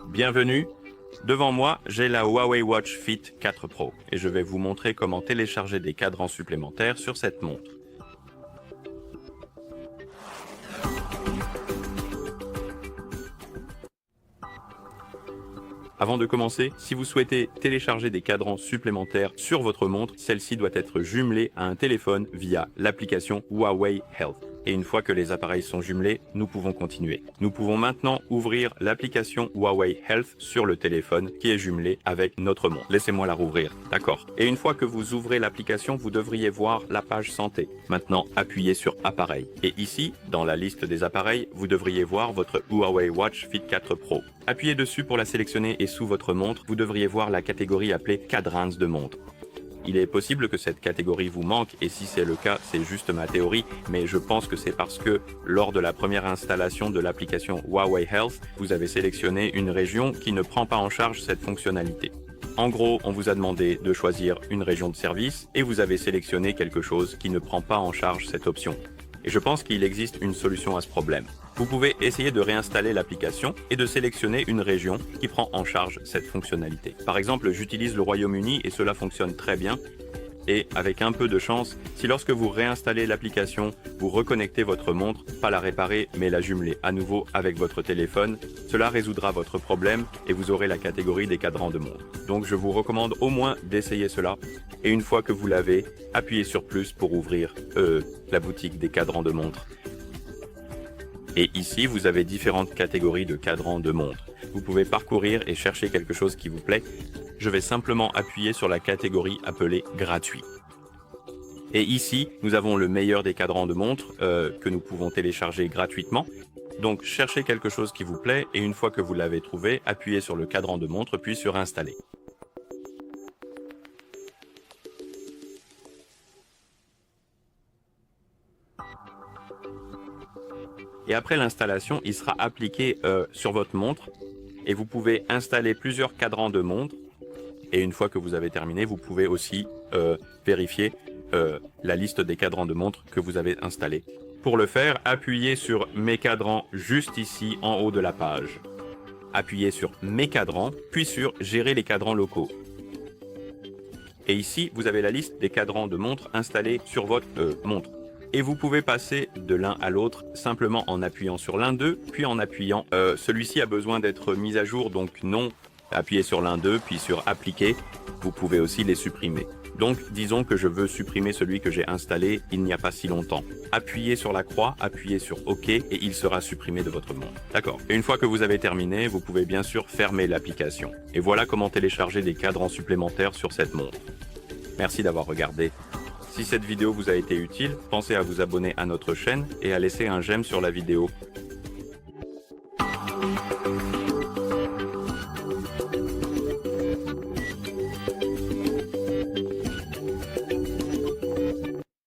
Bienvenue. Devant moi, j'ai la Huawei Watch Fit 4 Pro et je vais vous montrer comment télécharger des cadrans supplémentaires sur cette montre. Avant de commencer, si vous souhaitez télécharger des cadrans supplémentaires sur votre montre, celle-ci doit être jumelée à un téléphone via l'application Huawei Health. Et une fois que les appareils sont jumelés, nous pouvons continuer. Nous pouvons maintenant ouvrir l'application Huawei Health sur le téléphone qui est jumelé avec notre montre. Laissez-moi la rouvrir, d'accord. Et une fois que vous ouvrez l'application, vous devriez voir la page santé. Maintenant, appuyez sur appareil. Et ici, dans la liste des appareils, vous devriez voir votre Huawei Watch Fit 4 Pro. Appuyez dessus pour la sélectionner et sous votre montre, vous devriez voir la catégorie appelée cadrans de montre. Il est possible que cette catégorie vous manque et si c'est le cas, c'est juste ma théorie, mais je pense que c'est parce que lors de la première installation de l'application Huawei Health, vous avez sélectionné une région qui ne prend pas en charge cette fonctionnalité. En gros, on vous a demandé de choisir une région de service et vous avez sélectionné quelque chose qui ne prend pas en charge cette option. Et je pense qu'il existe une solution à ce problème. Vous pouvez essayer de réinstaller l'application et de sélectionner une région qui prend en charge cette fonctionnalité. Par exemple, j'utilise le Royaume-Uni et cela fonctionne très bien. Et avec un peu de chance, si lorsque vous réinstallez l'application, vous reconnectez votre montre, pas la réparer mais la jumeler à nouveau avec votre téléphone, cela résoudra votre problème et vous aurez la catégorie des cadrans de montre. Donc je vous recommande au moins d'essayer cela. Et une fois que vous l'avez, appuyez sur plus pour ouvrir la boutique des cadrans de montre. Et ici, vous avez différentes catégories de cadrans de montre. Vous pouvez parcourir et chercher quelque chose qui vous plaît. Je vais simplement appuyer sur la catégorie appelée gratuit. Et ici, nous avons le meilleur des cadrans de montre que nous pouvons télécharger gratuitement. Donc, cherchez quelque chose qui vous plaît et une fois que vous l'avez trouvé, appuyez sur le cadran de montre puis sur installer. Et après l'installation, il sera appliqué sur votre montre et vous pouvez installer plusieurs cadrans de montre. Et une fois que vous avez terminé, vous pouvez aussi vérifier la liste des cadrans de montre que vous avez installés. Pour le faire, appuyez sur « Mes cadrans » juste ici en haut de la page. Appuyez sur « Mes cadrans » puis sur « Gérer les cadrans locaux ». Et ici, vous avez la liste des cadrans de montre installés sur votre montre. Et vous pouvez passer de l'un à l'autre simplement en appuyant sur l'un d'eux, puis en appuyant. Celui-ci a besoin d'être mis à jour, donc non. Appuyez sur l'un d'eux, puis sur appliquer. Vous pouvez aussi les supprimer. Donc, disons que je veux supprimer celui que j'ai installé il n'y a pas si longtemps. Appuyez sur la croix, appuyez sur OK et il sera supprimé de votre montre. D'accord. Et une fois que vous avez terminé, vous pouvez bien sûr fermer l'application. Et voilà comment télécharger des cadrans supplémentaires sur cette montre. Merci d'avoir regardé. Si cette vidéo vous a été utile, pensez à vous abonner à notre chaîne et à laisser un j'aime sur la vidéo.